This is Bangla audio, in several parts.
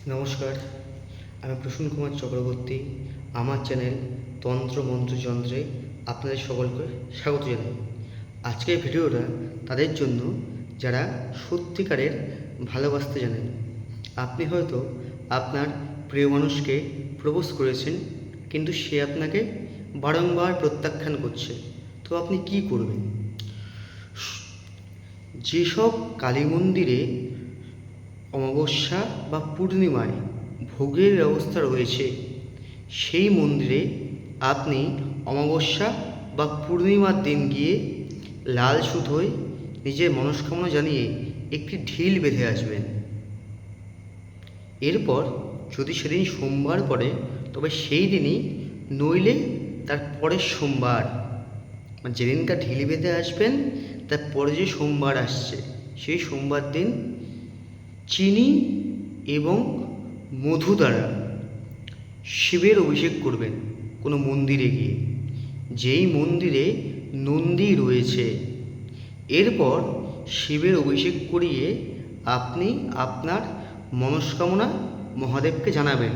নমস্কার, আমি প্রসূন কুমার চক্রবর্তী। আমার চ্যানেল তন্ত্র মন্ত্র যন্ত্রে আপনাদের সকলকে স্বাগত জানাই। আজকের ভিডিওটা তাদের জন্য যারা সত্যিকারের ভালোবাসতে জানেন। আপনি হয়তো আপনার প্রিয় মানুষকে প্রপোজ করেছেন, কিন্তু সে আপনাকে বারংবার প্রত্যাখ্যান করছে। তো আপনি কি করবেন? যেসব কালী মন্দিরে অমাবস্যা বা পূর্ণিমায় ভোগের ব্যবস্থা রয়েছে, সেই মন্দিরে আপনি অমাবস্যা বা পূর্ণিমার দিন গিয়ে লাল সুতোয় নিজের মনস্কামনা জানিয়ে একটি ঢিল বেঁধে আসবেন। এরপর যদি সেদিন সোমবার পড়ে তবে সেই দিনই, নইলে তার পরের সোমবার, মানে যেদিনকার ঢিল বেঁধে আসবেন তার পরে যে সোমবার আসছে সেই সোমবার দিন চিনি এবং মধু দ্বারা শিবের অভিষেক করবেন কোনো মন্দিরে গিয়ে, যেই মন্দিরে নন্দী রয়েছে। এরপর শিবের অভিষেক করিয়ে আপনি আপনার মনস্কামনা মহাদেবকে জানাবেন।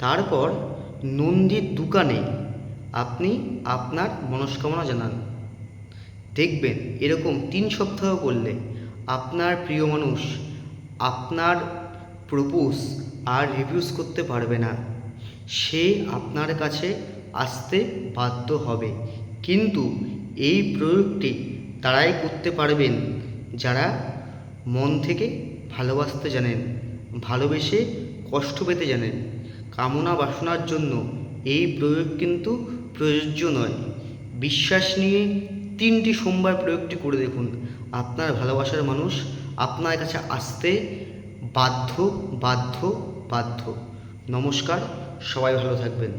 তারপর নন্দীর দোকানে আপনি আপনার মনস্কামনা জানান। দেখবেন এরকম 3 সপ্তাহ করলে আপনার প্রিয় মানুষ আপনার প্রপোজ আর রিফিউজ করতে পারবে না। সে আপনার কাছে আসতে বাধ্য হবে। কিন্তু এই প্রয়োগটি তারাই করতে পারবেন যারা মন থেকে ভালোবাসতে জানেন, ভালোবেসে কষ্ট পেতে জানেন। কামনা বাসনার জন্য এই প্রয়োগ কিন্তু প্রযোজ্য নয়। বিশ্বাস নিয়ে 3টি সোমবার প্রয়োগটি করে দেখুন। আপনার ভালোবাসার মানুষ আপনার কাছে আসতে বাধ্য বাধ্য বাধ্য। নমস্কার, সবাই ভালো থাকবেন।